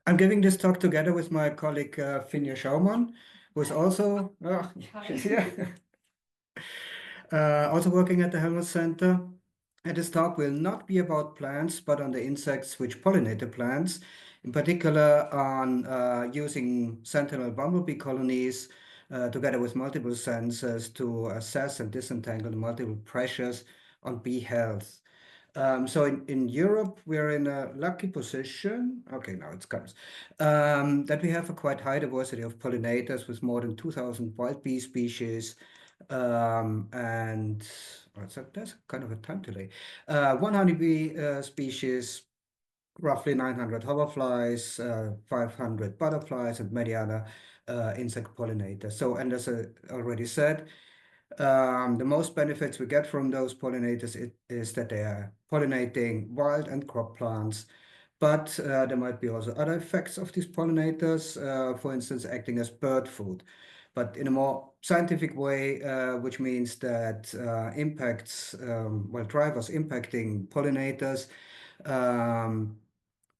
I'm giving this talk together with my colleague Finja Schaumann, who is also she's here, also working at the Helmut Center. And this talk will not be about plants, but on the insects which pollinate the plants, in particular on using sentinel bumblebee colonies together with multiple sensors to assess and disentangle the multiple pressures on bee health. So in Europe, we're in a lucky position. Okay, now it comes. That we have a quite high diversity of pollinators with more than 2,000 wild bee species. And that's kind of a time delay. One honeybee species, roughly 900 hoverflies, 500 butterflies, and many other insect pollinators. So, and as I already said, the most benefits we get from those pollinators is that they are pollinating wild and crop plants. But there might be also other effects of these pollinators, for instance, acting as bird food, but in a more scientific way, which means that drivers impacting pollinators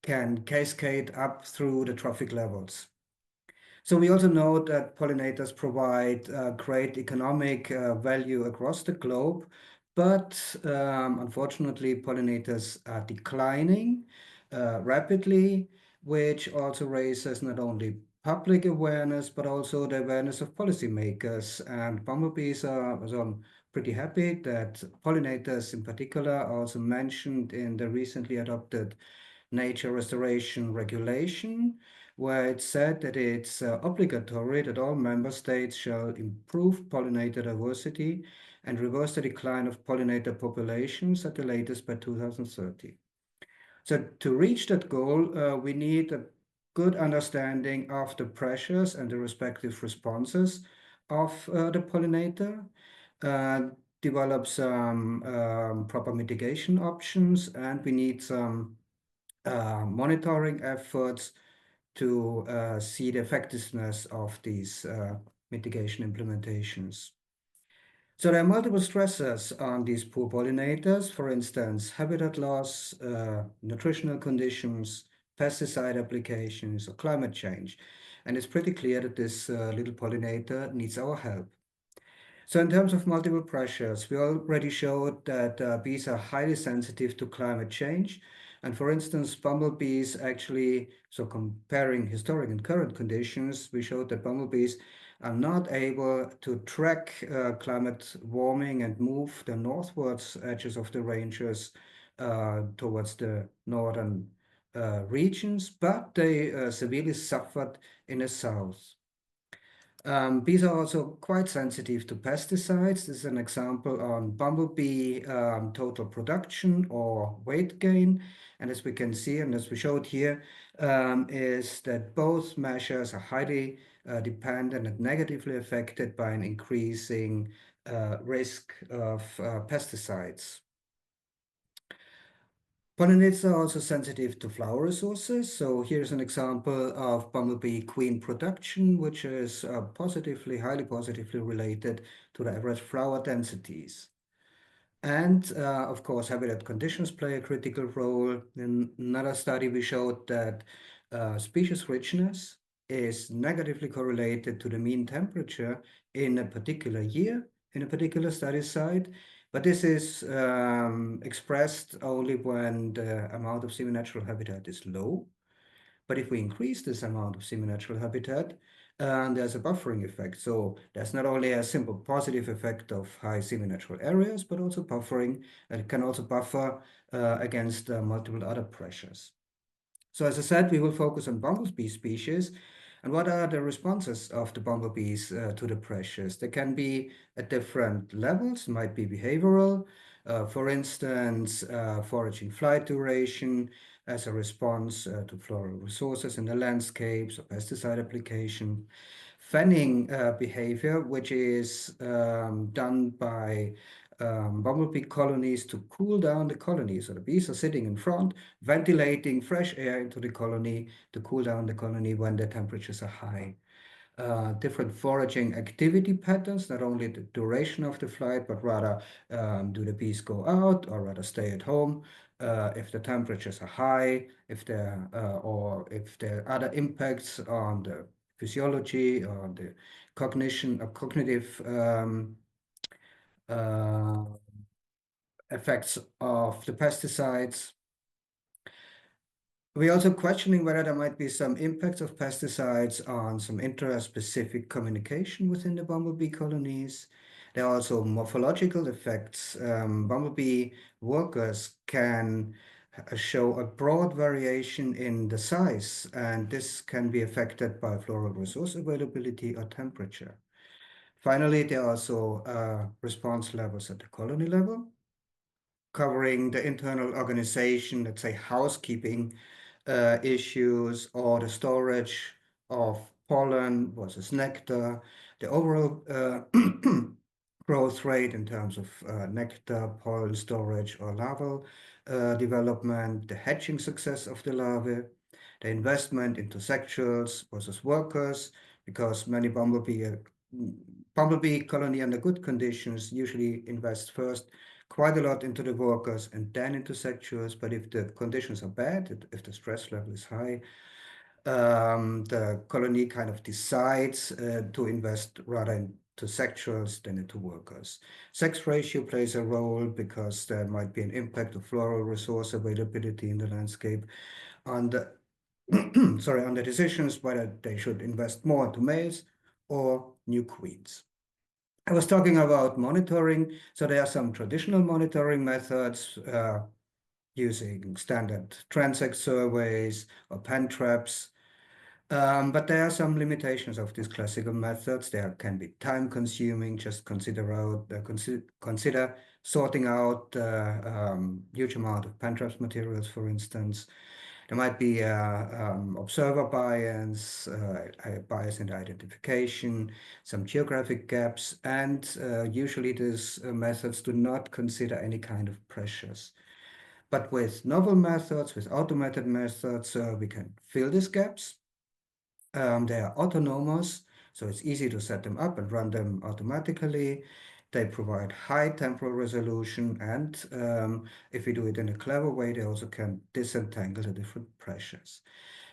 can cascade up through the trophic levels. So we also know that pollinators provide great economic value across the globe, but unfortunately, pollinators are declining rapidly, which also raises not only public awareness, but also the awareness of policymakers. And bumblebees are, so I'm pretty happy that pollinators in particular are also mentioned in the recently adopted nature restoration regulation, where it said that it's obligatory that all member states shall improve pollinator diversity and reverse the decline of pollinator populations at the latest by 2030. So to reach that goal, we need a good understanding of the pressures and the respective responses of the pollinator, uh, develop some proper mitigation options, and we need some monitoring efforts to see the effectiveness of these mitigation implementations. So there are multiple stressors on these poor pollinators, for instance, habitat loss, nutritional conditions, pesticide applications, or climate change. And it's pretty clear that this little pollinator needs our help. So in terms of multiple pressures, we already showed that bees are highly sensitive to climate change. And for instance, bumblebees actually, so comparing historic and current conditions, we showed that bumblebees are not able to track climate warming and move the northwards edges of the ranges towards the northern regions, but they severely suffered in the south. Bees are also quite sensitive to pesticides. This is an example on bumblebee total production or weight gain. And as we can see, and as we showed here, is that both measures are highly dependent and negatively affected by an increasing risk of pesticides. Pollinators are also sensitive to flower resources. So here's an example of bumblebee queen production, which is highly positively related to the average flower densities. And of course, habitat conditions play a critical role. In another study, we showed that species richness is negatively correlated to the mean temperature in a particular year, in a particular study site. But this is expressed only when the amount of semi-natural habitat is low. But if we increase this amount of semi-natural habitat, there's a buffering effect. So there's not only a simple positive effect of high semi-natural areas, but also buffering. And it can also buffer against multiple other pressures. So as I said, we will focus on bumblebee species. And what are the responses of the bumblebees to the pressures? They can be at different levels, might be behavioral. For instance, foraging flight duration as a response to floral resources in the landscapes or pesticide application. Fanning behavior, which is done by bumblebee colonies to cool down the colony. So the bees are sitting in front, ventilating fresh air into the colony to cool down the colony when the temperatures are high. Different foraging activity patterns, not only the duration of the flight, but rather do the bees go out or rather stay at home if the temperatures are high, or if there are other impacts on the physiology or the cognition or cognitive uh, effects of the pesticides. We're also questioning whether there might be some impacts of pesticides on some intra-specific communication within the bumblebee colonies. There are also morphological effects. Bumblebee workers can show a broad variation in the size, and this can be affected by floral resource availability or temperature. Finally, there are also response levels at the colony level, covering the internal organization, let's say housekeeping issues, or the storage of pollen versus nectar, the overall growth rate in terms of nectar, pollen storage, or larval development, the hatching success of the larvae, the investment into sexuals versus workers, because many bumblebee colony under good conditions usually invest first quite a lot into the workers and then into sexuals. But if the conditions are bad, if the stress level is high, the colony kind of decides to invest rather into sexuals than into workers. Sex ratio plays a role because there might be an impact of floral resource availability in the landscape on the sorry, on the decisions whether they should invest more into males or new queens. I was talking about monitoring. So there are some traditional monitoring methods using standard transect surveys or pen traps. But there are some limitations of these classical methods. They can be time consuming. Just consider sorting out huge amount of pen traps materials, for instance. There might be observer bias, bias in the identification, some geographic gaps, and usually these methods do not consider any kind of pressures. But with novel methods, with automated methods, we can fill these gaps. They are autonomous, so it's easy to set them up and run them automatically. They provide high temporal resolution, and if we do it in a clever way, they also can disentangle the different pressures.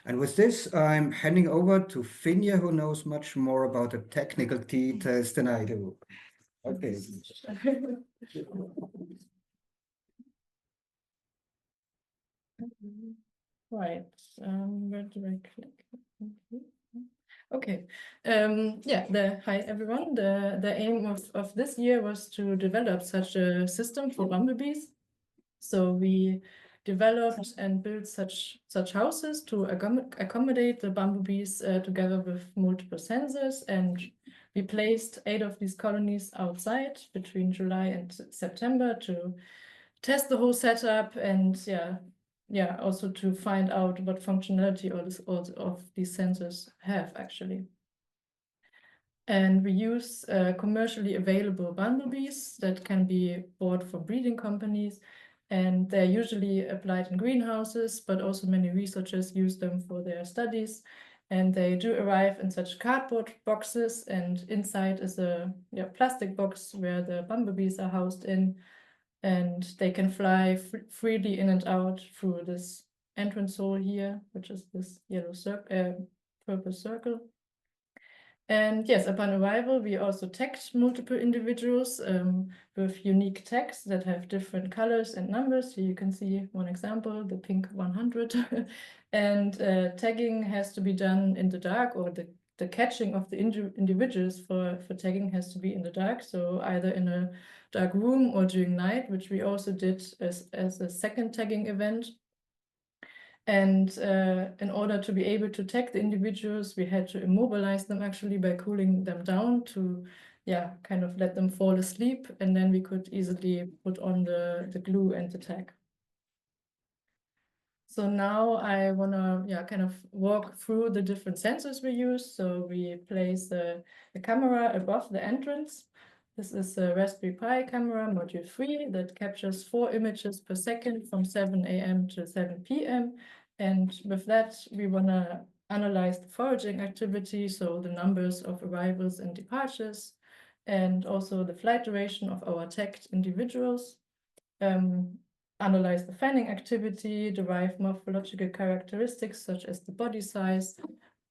And with this, I'm handing over to Finja, who knows much more about the technical details than I do. Okay. Right. Where do I click? Okay. Hi everyone. The aim of this year was to develop such a system for bumblebees. So we developed and built such houses to accommodate the bumblebees together with multiple sensors, and we placed 8 of these colonies outside between July and September to test the whole setup and also to find out what functionality all of these sensors have actually. And we use commercially available bumblebees that can be bought from breeding companies, and they're usually applied in greenhouses, but also many researchers use them for their studies. And they do arrive in such cardboard boxes, and inside is a plastic box where the bumblebees are housed in, and they can fly freely in and out through this entrance hole here, which is this yellow purple circle. And yes, upon arrival, we also tagged multiple individuals with unique tags that have different colors and numbers. Here you can see one example, the pink 100. And tagging has to be done in the dark, or the catching of the individuals for tagging has to be in the dark. So either in a dark room or during night, which we also did as a second tagging event. And in order to be able to tag the individuals, we had to immobilize them actually by cooling them down to, kind of let them fall asleep. And then we could easily put on the glue and the tag. So now I want to kind of walk through the different sensors we use. So we place the camera above the entrance. This is a Raspberry Pi camera module 3 that captures 4 images per second from 7 a.m. to 7 p.m. And with that, we want to analyze the foraging activity, so the numbers of arrivals and departures, and also the flight duration of our tagged individuals. analyze the fanning activity, derive morphological characteristics such as the body size,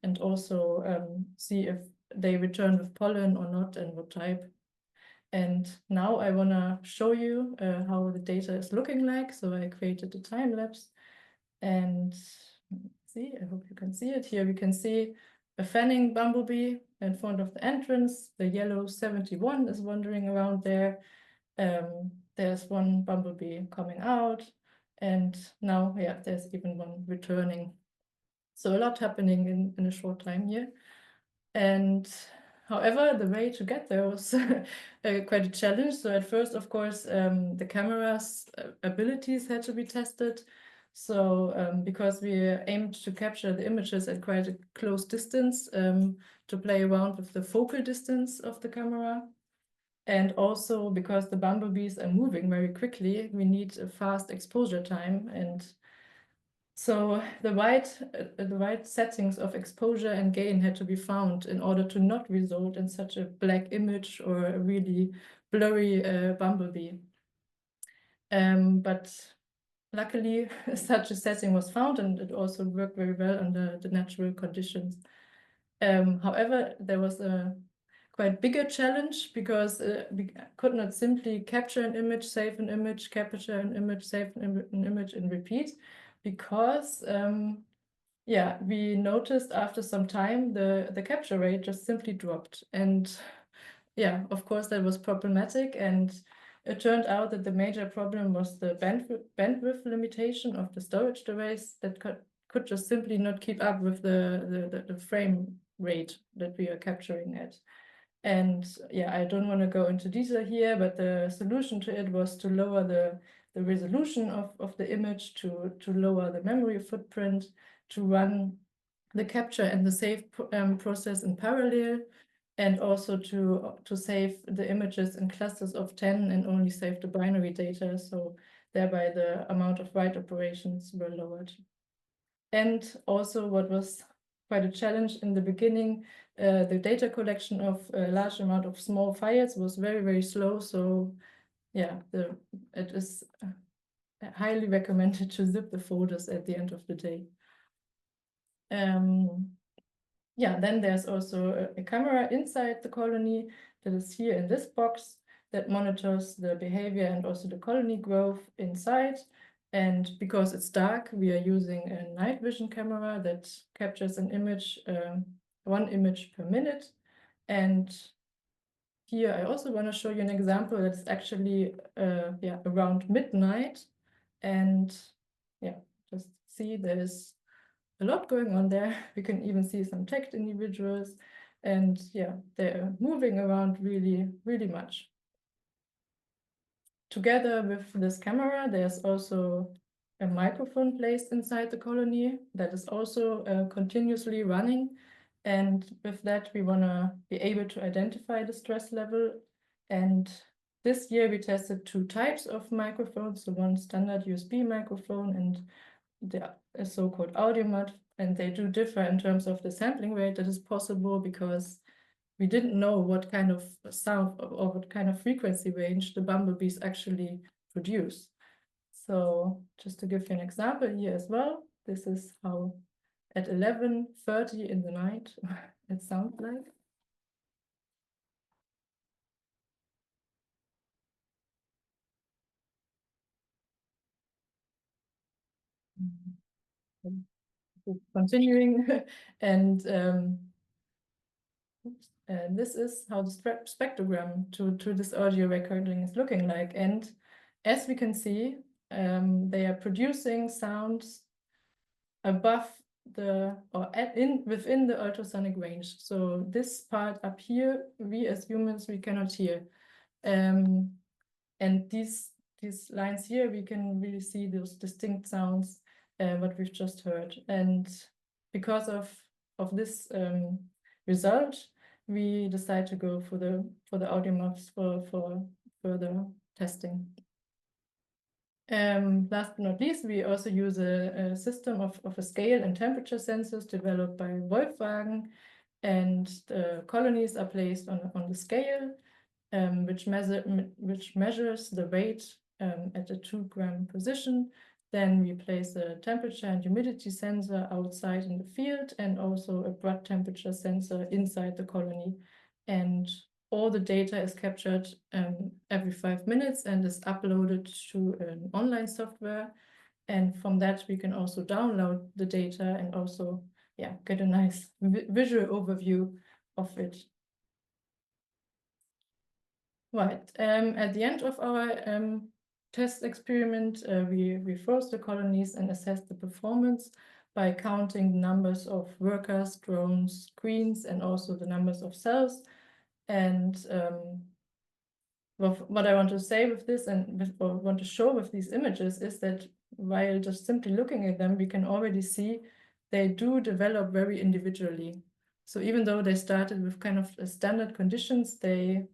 and also see if they return with pollen or not and what type. And now I want to show you how the data is looking like. So I created a time lapse, and see, I hope you can see it. Here we can see a fanning bumblebee in front of the entrance. The yellow 71 is wandering around there. There's one bumblebee coming out, and now, yeah, there's even one returning. So a lot happening in a short time here. And however, the way to get there was quite a challenge. So at first, of course, the camera's abilities had to be tested. So because we aimed to capture the images at quite a close distance, to play around with the focal distance of the camera. And also because the bumblebees are moving very quickly, we need a fast exposure time. And so the right settings of exposure and gain had to be found in order to not result in such a black image or a really blurry bumblebee. But luckily, such a setting was found, and it also worked very well under the natural conditions. However, there was a quite bigger challenge because we could not simply capture an image, save an image, capture an image, save an image, and repeat, because yeah, we noticed after some time the capture rate just simply dropped. And yeah, of course, that was problematic. And it turned out that the major problem was the bandwidth limitation of the storage device that could just simply not keep up with the frame rate that we are capturing at. And yeah, I don't want to go into detail here, but the solution to it was to lower the resolution of the image, to lower the memory footprint, to run the capture and the save process in parallel, and also to save the images in clusters of 10 and only save the binary data. So thereby the amount of write operations were lowered. And also what was quite a challenge in the beginning, the data collection of a large amount of small files was very, very slow. So yeah, it is highly recommended to zip the folders at the end of the day. Yeah, then there's also a camera inside the colony that is here in this box that monitors the behavior and also the colony growth inside. And because it's dark, we are using a night vision camera that captures an image, one image per minute. And here I also want to show you an example that's actually yeah, around midnight. And yeah, just see there's a lot going on there. We can even see some tagged individuals, and yeah, they're moving around really, really much. Together with this camera, there's also a microphone placed inside the colony that is also continuously running. And with that, we want to be able to identify the stress level. And this year we tested two types of microphones, so one standard USB microphone and the so-called audiomat, and they do differ in terms of the sampling rate that is possible because we didn't know what kind of sound or what kind of frequency range the bumblebees actually produce. So just to give you an example here as well, this is how at 11:30 in the night it sounds like. Continuing, and this is how the spectrogram to this audio recording is looking like. And as we can see, they are producing sounds above the or within the ultrasonic range. So this part up here, we as humans, we cannot hear. And these lines here, we can really see those distinct sounds, what we've just heard. And because of this result, we decide to go for the audio maps for further testing. Last but not least, we also use a system of a scale and temperature sensors developed by Wolfwagen, and the colonies are placed on the scale, which measures the weight at a 2-gram position. Then we place a temperature and humidity sensor outside in the field, and also a blood temperature sensor inside the colony. And all the data is captured every 5 minutes and is uploaded to an online software. And from that, we can also download the data and also, yeah, get a nice visual overview of it. Right. At the end of our test experiment, we froze the colonies and assessed the performance by counting the numbers of workers, drones, queens, and also the numbers of cells. And what I want to say with this and or want to show with these images is that while just simply looking at them, we can already see they do develop very individually. So even though they started with kind of standard conditions, they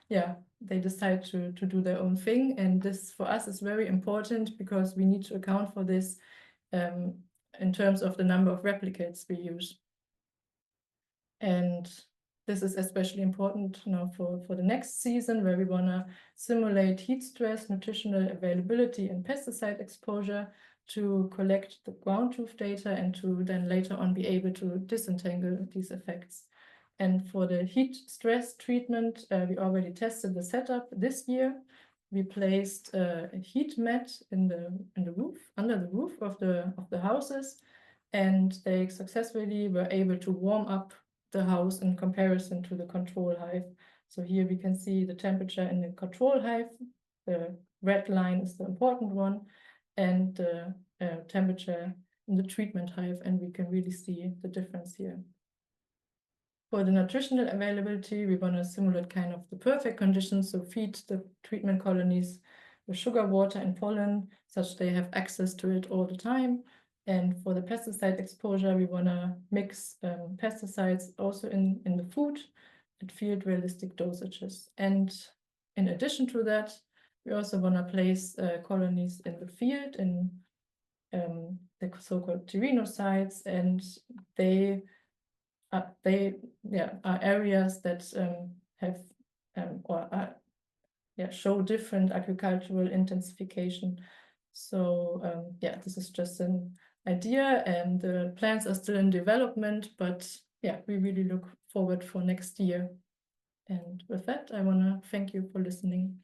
decide to do their own thing. And this for us is very important because we need to account for this in terms of the number of replicates we use. And this is especially important now for the next season, where we want to simulate heat stress, nutritional availability, and pesticide exposure to collect the ground truth data and to then later on be able to disentangle these effects. And for the heat stress treatment, we already tested the setup this year. We placed a heat mat in the roof, under the roof of the houses, and they successfully were able to warm up the house in comparison to the control hive. So here we can see the temperature in the control hive. The red line is the important one, and the temperature in the treatment hive, and we can really see the difference here. For the nutritional availability, we want to simulate kind of the perfect conditions, so feed the treatment colonies with sugar, water, and pollen, such they have access to it all the time. And for the pesticide exposure, we want to mix pesticides also in the food at field realistic dosages. And in addition to that, we also want to place colonies in the field in the so-called pherenocytes, and they are areas that have show different agricultural intensification. So this is just an idea, and the plans are still in development, but we really look forward for next year. And with that, I want to thank you for listening.